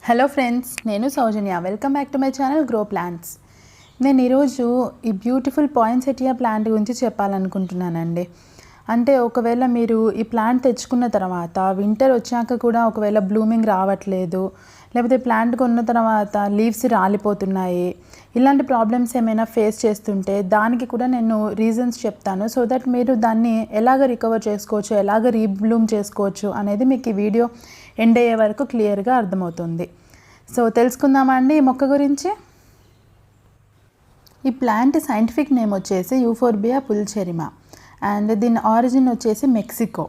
Hello friends, నేను Soujanya. Welcome back to my channel grow plants. నేను ఈరోజు ఈ బ్యూటిఫుల్ పాయిన్సెటియా ప్లాంట్ గురించి చెప్పాలనుకుంటున్నానండి. అంటే ఒకవేళ మీరు ఈ ప్లాంట్ తెచ్చుకున్న తర్వాత వింటర్ వచ్చాక కూడా ఒకవేళ బ్లూమింగ్ రావట్లేదు, లేకపోతే ప్లాంట్ కొన్న తర్వాత లీవ్స్ రాలిపోతున్నాయి, ఇలాంటి ప్రాబ్లమ్స్ ఏమైనా ఫేస్ చేస్తుంటే దానికి కూడా నేను రీజన్స్ చెప్తాను. సో దట్ మీరు దాన్ని ఎలాగ రికవర్ చేసుకోవచ్చు, ఎలాగ రీబ్లూమ్ చేసుకోవచ్చు అనేది మీకు ఈ వీడియో ఎండ్ అయ్యే వరకు క్లియర్గా అర్థమవుతుంది. సో తెలుసుకుందామా అండి ఈ మొక్క గురించి. ఈ ప్లాంట్ సైంటిఫిక్ నేమ్ వచ్చేసి యూఫోర్బియా పుల్చెరిమా అండ్ దీని ఆరిజిన్ వచ్చేసి మెక్సికో.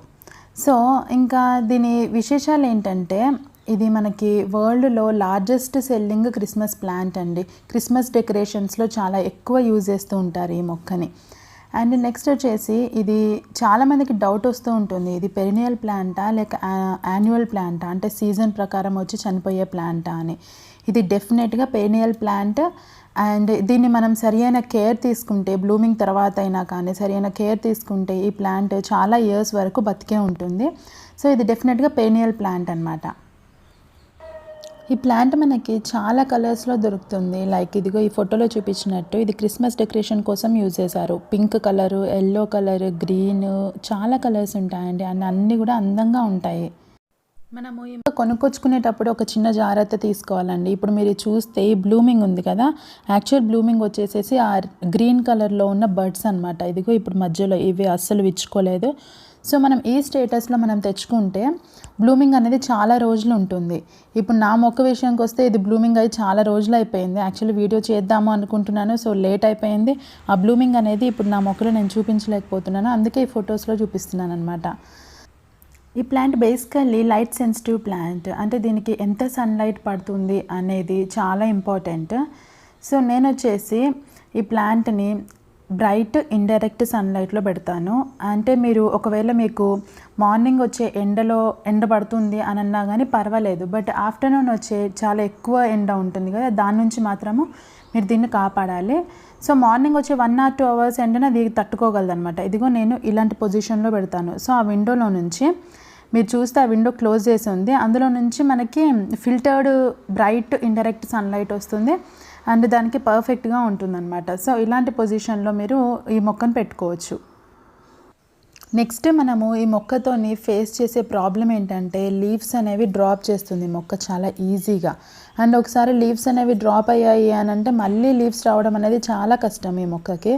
సో ఇంకా దీని విశేషాలు ఏంటంటే, ఇది మనకి వరల్డ్లో లార్జెస్ట్ సెల్లింగ్ క్రిస్మస్ ప్లాంట్ అండి. క్రిస్మస్ డెకరేషన్స్లో చాలా ఎక్కువ యూజ్ చేస్తూ ఉంటారు ఈ మొక్కని. అండ్ నెక్స్ట్ వచ్చేసి ఇది చాలామందికి డౌట్ వస్తూ ఉంటుంది, ఇది పెరినియల్ ప్లాంటా లేక యాన్యువల్ ప్లాంటా, అంటే సీజన్ ప్రకారం వచ్చి చనిపోయే ప్లాంటా అని. ఇది డెఫినెట్గా పెరినియల్ ప్లాంట్. అండ్ దీన్ని మనం సరైన కేర్ తీసుకుంటే, బ్లూమింగ్ తర్వాత అయినా కానీ సరైన కేర్ తీసుకుంటే ఈ ప్లాంట్ చాలా ఇయర్స్ వరకు బతికే ఉంటుంది. సో ఇది డెఫినెట్గా పెరినియల్ ప్లాంట్ అనమాట. ఈ ప్లాంట్ మనకి చాలా కలర్స్లో దొరుకుతుంది. లైక్ ఇదిగో ఈ ఫోటోలో చూపించినట్టు ఇది క్రిస్మస్ డెకరేషన్ కోసం యూజ్ చేశారు. Pink colour, yellow colour, green, చాలా కలర్స్ ఉంటాయండి. అండ్ అన్నీ కూడా అందంగా ఉంటాయి. మనము కొనుక్కొచ్చుకునేటప్పుడు ఒక చిన్న జాగ్రత్త తీసుకోవాలండి. ఇప్పుడు మీరు చూస్తే ఈ బ్లూమింగ్ ఉంది కదా, యాక్చువల్ బ్లూమింగ్ వచ్చేసేసి ఆ గ్రీన్ కలర్లో ఉన్న బర్డ్స్ అనమాట. ఇదిగో ఇప్పుడు మధ్యలో ఇవి అస్సలు విచ్చుకోలేదు. సో మనం ఈ స్టేటస్లో మనం తెచ్చుకుంటే బ్లూమింగ్ అనేది చాలా రోజులు ఉంటుంది. ఇప్పుడు నా మొక్క విషయానికి వస్తే ఇది బ్లూమింగ్ అయి చాలా రోజులు అయిపోయింది. యాక్చువల్లీ వీడియో చేద్దాము అనుకుంటున్నాను, సో లేట్ అయిపోయింది. ఆ బ్లూమింగ్ అనేది ఇప్పుడు నా మొక్కలో నేను చూపించలేకపోతున్నాను, అందుకే ఈ ఫొటోస్లో చూపిస్తున్నాను అనమాట. ఈ plant basically light sensitive plant. అంటే దీనికి ఎంత సన్లైట్ పడుతుంది అనేది చాలా ఇంపార్టెంట్. సో నేను వచ్చేసి ఈ ప్లాంట్ని బ్రైట్ ఇండైరెక్ట్ సన్లైట్లో పెడతాను. అంటే మీరు ఒకవేళ మీకు మార్నింగ్ వచ్చే ఎండ పడుతుంది అని అన్నా కానీ పర్వాలేదు, బట్ ఆఫ్టర్నూన్ వచ్చే చాలా ఎక్కువ ఎండ ఉంటుంది కదా, దాని నుంచి మాత్రము మీరు దీన్ని కాపాడాలి. సో మార్నింగ్ వచ్చే 1 or 2 hours ఎండన అది తట్టుకోగలదనమాట. ఇదిగో నేను ఇలాంటి పొజిషన్లో పెడతాను. సో ఆ విండోలో నుంచి మీరు చూస్తే ఆ విండో క్లోజ్ చేసి ఉంది, అందులో నుంచి మనకి ఫిల్టర్డ్ బ్రైట్ ఇండైరెక్ట్ సన్లైట్ వస్తుంది అండ్ దానికి పర్ఫెక్ట్గా ఉంటుందన్నమాట. సో ఇలాంటి పొజిషన్లో మీరు ఈ మొక్కను పెట్టుకోవచ్చు. నెక్స్ట్ మనము ఈ మొక్కతోని ఫేస్ చేసే ప్రాబ్లం ఏంటంటే, లీవ్స్ అనేవి డ్రాప్ చేస్తుంది మొక్క చాలా ఈజీగా. అండ్ ఒకసారి లీవ్స్ అనేవి డ్రాప్ అయ్యాయి అని అంటే మళ్ళీ లీవ్స్ రావడం అనేది చాలా కష్టం ఈ మొక్కకి.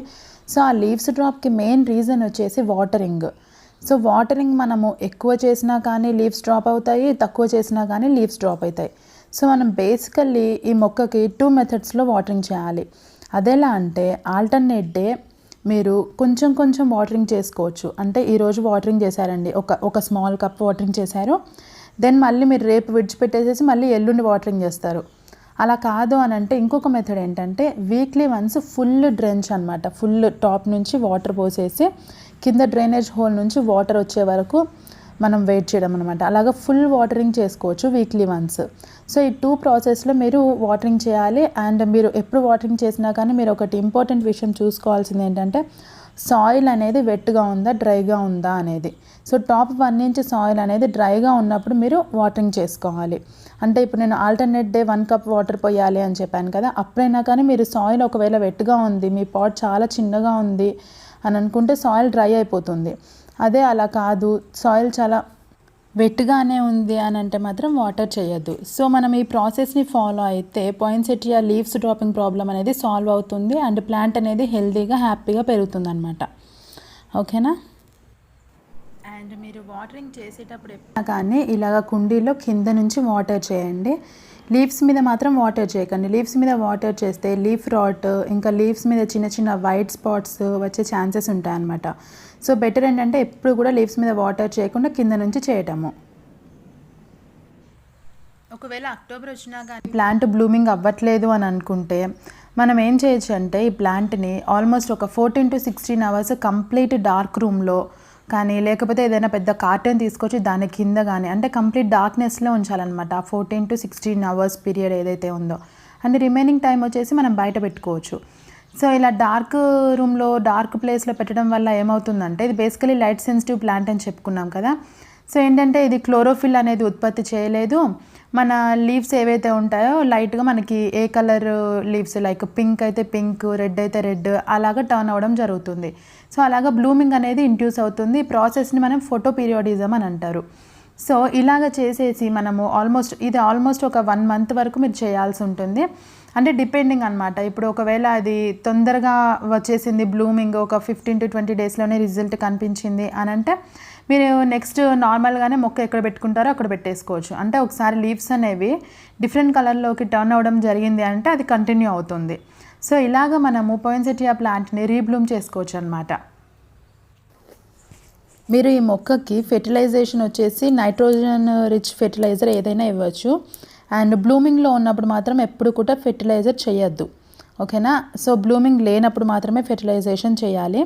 సో ఆ లీవ్స్ డ్రాప్కి మెయిన్ రీజన్ వచ్చేసి వాటరింగ్. సో వాటరింగ్ మనము ఎక్కువ చేసినా కానీ లీవ్స్ డ్రాప్ అవుతాయి, తక్కువ చేసినా కానీ లీవ్స్ డ్రాప్ అవుతాయి. సో మనం బేసికల్లీ ఈ మొక్కకి 2 మెథడ్స్లో వాటరింగ్ చేయాలి. అదెలా అంటే, ఆల్టర్నేట్ డే మీరు కొంచెం కొంచెం వాటరింగ్ చేసుకోవచ్చు. అంటే ఈరోజు వాటరింగ్ చేశారండి, ఒక స్మాల్ కప్ వాటరింగ్ చేశారు, దెన్ మళ్ళీ మీరు రేపు విడిచిపెట్టేసేసి మళ్ళీ ఎల్లుండి వాటరింగ్ చేస్తారు. అలా కాదు అని అంటే ఇంకొక మెథడ్ ఏంటంటే, వీక్లీ వన్స్ ఫుల్ డ్రెంచ్ అనమాట. ఫుల్ టాప్ నుంచి వాటర్ పోసేసి కింద డ్రైనేజ్ హోల్ నుంచి వాటర్ వచ్చే వరకు మనం వెయిట్ చేయడం అనమాట. అలాగా ఫుల్ వాటరింగ్ చేసుకోవచ్చు వీక్లీ వన్స్. సో ఈ 2 ప్రాసెస్లో మీరు వాటరింగ్ చేయాలి. అండ్ మీరు ఎప్పుడు వాటరింగ్ చేసినా కానీ మీరు ఒకటి ఇంపార్టెంట్ విషయం చూసుకోవాల్సింది ఏంటంటే, సాయిల్ అనేది వెట్గా ఉందా డ్రైగా ఉందా అనేది. సో టాప్ 1 ఇంచ్ సాయిల్ అనేది డ్రైగా ఉన్నప్పుడు మీరు వాటరింగ్ చేసుకోవాలి. అంటే ఇప్పుడు నేను ఆల్టర్నేట్ డే 1 cup వాటర్ పోయాలి అని చెప్పాను కదా, అప్పుడైనా కానీ మీరు సాయిల్ ఒకవేళ వెట్గా ఉంది, మీ పాట్ చాలా చిన్నగా ఉంది అని అనుకుంటే సాయిల్ డ్రై అయిపోతుంది. అదే అలా కాదు, సాయిల్ చాలా వెట్గానే ఉంది అని అంటే మాత్రం వాటర్ చేయొద్దు. సో మనం ఈ ప్రాసెస్ని ఫాలో అయితే పాయిన్సెటియా లీవ్స్ డ్రాపింగ్ ప్రాబ్లం అనేది సాల్వ్ అవుతుంది అండ్ ప్లాంట్ అనేది హెల్తీగా హ్యాపీగా పెరుగుతుంది అనమాట. ఓకేనా. అండ్ మీరు వాటరింగ్ చేసేటప్పుడు ఎప్పుడైనా కానీ ఇలాగ కుండీలో కింద నుంచి వాటర్ చేయండి, లీవ్స్ మీద మాత్రం వాటర్ చేయకండి. లీవ్స్ మీద వాటర్ చేస్తే లీఫ్ రాట్, ఇంకా లీవ్స్ మీద చిన్న చిన్న వైట్ స్పాట్స్ వచ్చే ఛాన్సెస్ ఉంటాయన్నమాట. సో బెటర్ ఏంటంటే ఎప్పుడు కూడా లీవ్స్ మీద వాటర్ చేయకుండా కింద నుంచి చేయటము. ఒకవేళ అక్టోబర్ వచ్చినా కానీ ప్లాంట్ బ్లూమింగ్ అవ్వట్లేదు అని అనుకుంటే మనం ఏం చేయొచ్చు అంటే, ఈ ప్లాంట్ని ఆల్మోస్ట్ ఒక 14 to 16 hours కంప్లీట్ డార్క్ రూమ్లో కానీ లేకపోతే ఏదైనా పెద్ద కార్టెన్ తీసుకొచ్చి దాని కింద కానీ, అంటే కంప్లీట్ డార్క్నెస్లో ఉంచాలన్నమాట ఆ 14 to 16 hours పీరియడ్ ఏదైతే ఉందో. అండ్ రిమైనింగ్ టైం వచ్చేసి మనం బయట పెట్టుకోవచ్చు. సో ఇలా డార్క్ రూమ్లో డార్క్ ప్లేస్లో పెట్టడం వల్ల ఏమవుతుందంటే, ఇది బేసికలీ లైట్ సెన్సిటివ్ ప్లాంట్ అని చెప్పుకున్నాం కదా. సో ఏంటంటే ఇది క్లోరోఫిల్ అనేది ఉత్పత్తి చేయలేదు. మన లీవ్స్ ఏవైతే ఉంటాయో లైట్గా మనకి ఏ కలర్ లీవ్స్ లైక్ పింక్ అయితే పింక్, రెడ్ అయితే రెడ్ అలాగా టర్న్ అవ్వడం జరుగుతుంది. సో అలాగా బ్లూమింగ్ అనేది ఇండ్యూస్ అవుతుంది. ఈ ప్రాసెస్ని మనం ఫోటో పీరియాడిజం అని అంటారు. సో ఇలాగ చేసేసి మనము ఆల్మోస్ట్ ఒక 1 మంత్ వరకు మీరు చేయాల్సి ఉంటుంది. అంటే డిపెండింగ్ అనమాట. ఇప్పుడు ఒకవేళ అది తొందరగా వచ్చేసింది బ్లూమింగ్, ఒక 15 to 20 డేస్లోనే రిజల్ట్ కనిపించింది అని అంటే మీరు నెక్స్ట్ నార్మల్గానే మొక్క ఎక్కడ పెట్టుకుంటారో అక్కడ పెట్టేసుకోవచ్చు. అంటే ఒకసారి లీవ్స్ అనేవి డిఫరెంట్ కలర్లోకి టర్న్ అవ్వడం జరిగింది అంటే అది కంటిన్యూ అవుతుంది. సో ఇలాగ మనము పాయిన్సెటియా ప్లాంట్ని రీబ్లూమ్ చేసుకోవచ్చు అనమాట. మీరు ఈ మొక్కకి ఫెర్టిలైజేషన్ వచ్చేసి నైట్రోజన్ రిచ్ ఫెర్టిలైజర్ ఏదైనా ఇవ్వచ్చు. అండ్ బ్లూమింగ్లో ఉన్నప్పుడు మాత్రం ఎప్పుడు కూడా ఫెర్టిలైజర్ చేయొద్దు, ఓకేనా. సో బ్లూమింగ్ లేనప్పుడు మాత్రమే ఫెర్టిలైజేషన్ చేయాలి.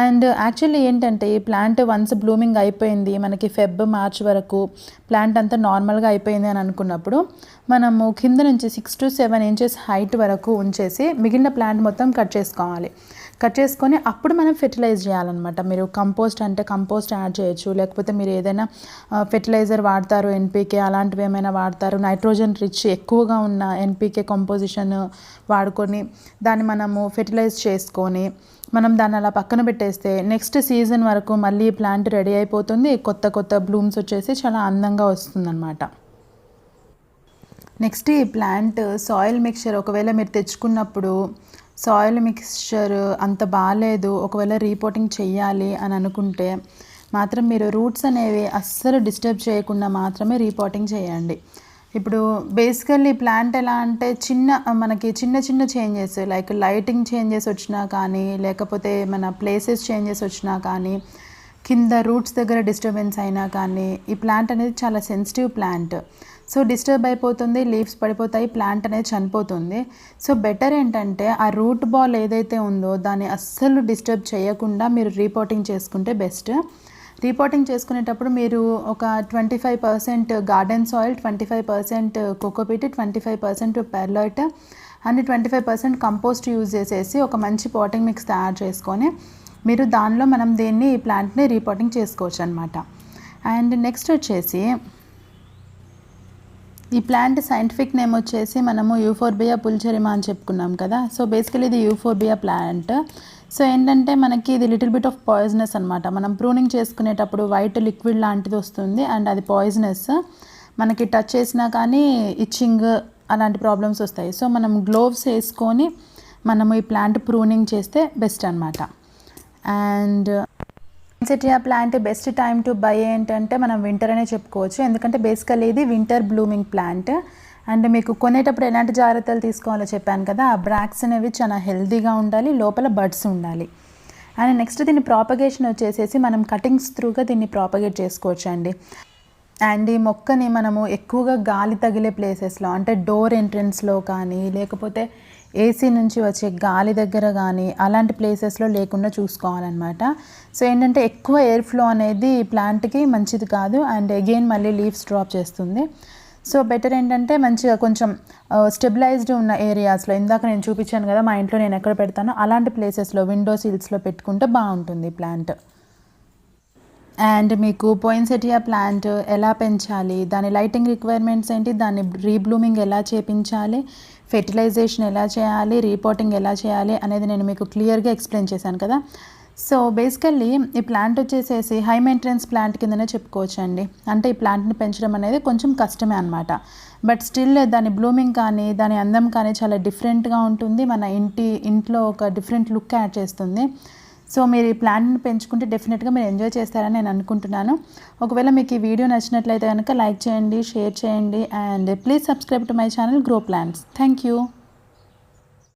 అండ్ యాక్చువల్లీ ఏంటంటే ఈ ప్లాంట్ వన్స్ బ్లూమింగ్ అయిపోయింది, మనకి మార్చ్ వరకు ప్లాంట్ అంతా నార్మల్గా అయిపోయింది అని అనుకున్నప్పుడు మనము కింద నుంచి 6 to 7 inches హైట్ వరకు ఉంచేసి మిగిలిన ప్లాంట్ మొత్తం కట్ చేసుకోవాలి. కట్ చేసుకొని అప్పుడు మనం ఫెర్టిలైజ్ చేయాలన్నమాట. మీరు కంపోస్ట్ అంటే కంపోస్ట్ యాడ్ చేయొచ్చు, లేకపోతే మీరు ఏదైనా ఫెర్టిలైజర్ వాడతారు, ఎన్పీకే అలాంటివి ఏమైనా వాడతారు, నైట్రోజన్ రిచ్ ఎక్కువగా ఉన్న ఎన్పీకే కంపోజిషన్ వాడుకొని దాన్ని మనము ఫెర్టిలైజ్ చేసుకొని మనం దాన్ని అలా పక్కన పెట్టేస్తే నెక్స్ట్ సీజన్ వరకు మళ్ళీ ప్లాంట్ రెడీ అయిపోతుంది. కొత్త బ్లూమ్స్ వచ్చేసి చాలా అందంగా వస్తుందన్నమాట. నెక్స్ట్ ఈ ప్లాంట్ సాయిల్ మిక్చర్ ఒకవేళ మీరు తెచ్చుకున్నప్పుడు సాయిల్ మిక్స్చర్ అంత బాగాలేదు, ఒకవేళ రీపోటింగ్ చెయ్యాలి అని అనుకుంటే మాత్రం మీరు రూట్స్ అనేవి అస్సలు డిస్టర్బ్ చేయకుండా మాత్రమే రీపోటింగ్ చేయండి. ఇప్పుడు బేసికల్లీ ప్లాంట్ ఎలా అంటే మనకి చిన్న చేంజెస్ లైక్ లైటింగ్ చేంజెస్ వచ్చినా కానీ, లేకపోతే మన ప్లేసెస్ చేంజెస్ వచ్చినా కానీ, కింద రూట్స్ దగ్గర డిస్టర్బెన్స్ అయినా కానీ ఈ ప్లాంట్ అనేది చాలా సెన్సిటివ్ ప్లాంట్. సో డిస్టర్బ్ అయిపోతుంది, లీవ్స్ పడిపోతాయి, ప్లాంట్ అనేది చనిపోతుంది. సో బెటర్ ఏంటంటే ఆ రూట్ బాల్ ఏదైతే ఉందో దాన్ని అస్సలు డిస్టర్బ్ చేయకుండా మీరు రీపోటింగ్ చేసుకుంటే బెస్ట్. రీపోటింగ్ చేసుకునేటప్పుడు మీరు ఒక 25% garden soil, 25% cocopeat, 25% perlite and 25% compost use చేసేసి ఒక మంచి పాటింగ్ మిక్స్ తయారు చేసుకొని మీరు దానిలో మనం ఈ ప్లాంట్ని రీపోటింగ్ చేసుకోవచ్చు అనమాట. అండ్ నెక్స్ట్ వచ్చేసి ఈ ప్లాంట్ సైంటిఫిక్ నేమ్ వచ్చేసి మనము యూఫోర్బియా పుల్చెరిమా అని చెప్పుకున్నాం కదా. సో బేసికలీ ఇది యూఫోర్బియా ప్లాంట్. సో ఏంటంటే మనకి ఇది లిటిల్ బిట్ ఆఫ్ పాయిజనస్ అనమాట. మనం ప్రూనింగ్ చేసుకునేటప్పుడు వైట్ లిక్విడ్ లాంటిది వస్తుంది అండ్ అది పాయిజనస్. మనకి టచ్ చేసినా కానీ ఇచ్చింగ్ అలాంటి ప్రాబ్లమ్స్ వస్తాయి. సో మనం గ్లోవ్స్ వేసుకొని మనము ఈ ప్లాంట్ ప్రూనింగ్ చేస్తే బెస్ట్ అనమాట. And poinsettia plant best time to buy ఏంటంటే మనం వింటర్ అనే చెప్పుకోవచ్చు. ఎందుకంటే బేసికల్లీ ఇది వింటర్ బ్లూమింగ్ ప్లాంట్. అండ్ మీకు కొనేటప్పుడు ఎలాంటి జాగ్రత్తలు తీసుకోవాలో చెప్పాను కదా. ఆ బ్రాక్స్ అనేవి చాలా హెల్తీగా ఉండాలి, లోపల బడ్స్ ఉండాలి. అండ్ నెక్స్ట్ దీని ప్రాపగేషన్ వచ్చేసేసి మనం కటింగ్స్ త్రూగా దీన్ని ప్రాపగేట్ చేసుకోవచ్చు అండి. అండ్ ఈ మొక్కని మనము ఎక్కువగా గాలి తగిలే ప్లేసెస్లో అంటే డోర్ ఎంట్రన్స్లో కానీ, లేకపోతే ఏసీ నుంచి వచ్చే గాలి దగ్గర కానీ అలాంటి ప్లేసెస్లో లేకుండా చూసుకోవాలన్నమాట. సో ఏంటంటే ఎక్కువ ఎయిర్ ఫ్లో అనేది ఈ ప్లాంట్కి మంచిది కాదు అండ్ అగైన్ మళ్ళీ లీవ్స్ డ్రాప్ చేస్తుంది. సో బెటర్ ఏంటంటే మంచిగా కొంచెం స్టెబిలైజ్డ్ ఉన్న ఏరియాస్లో, ఇందాక నేను చూపించాను కదా మా ఇంట్లో నేను ఎక్కడ పెడతానో అలాంటి ప్లేసెస్లో విండో సీల్స్లో పెట్టుకుంటే బాగుంటుంది ప్లాంట్. అండ్ మీకు పాయిన్సెటియా ప్లాంట్ ఎలా పెంచాలి, దాని లైటింగ్ రిక్వైర్మెంట్స్ ఏంటి, దాన్ని రీబ్లూమింగ్ ఎలా చేపించాలి, ఫెర్టిలైజేషన్ ఎలా చేయాలి, రీపోటింగ్ ఎలా చేయాలి అనేది నేను మీకు క్లియర్గా ఎక్స్ప్లెయిన్ చేశాను కదా. సో బేసికల్లీ ఈ ప్లాంట్ వచ్చేసేసి హై మెయింటెనెన్స్ ప్లాంట్ కిందనే చెప్పుకోవచ్చు అండి. అంటే ఈ ప్లాంట్ని పెంచడం అనేది కొంచెం కష్టమే అనమాట. బట్ స్టిల్ దాని బ్లూమింగ్ కానీ దాని అందం కానీ చాలా డిఫరెంట్గా ఉంటుంది. మన ఇంట్లో ఒక డిఫరెంట్ లుక్ యాడ్ చేస్తుంది. సో మీరు ఈ ప్లాంట్ని పెంచుకుంటే డెఫినెట్గా మీరు ఎంజాయ్ చేస్తారని నేను అనుకుంటున్నాను. ఒకవేళ మీకు ఈ వీడియో నచ్చినట్లయితే కనుక లైక్ చేయండి, షేర్ చేయండి and please subscribe to my channel grow plants. Thank you.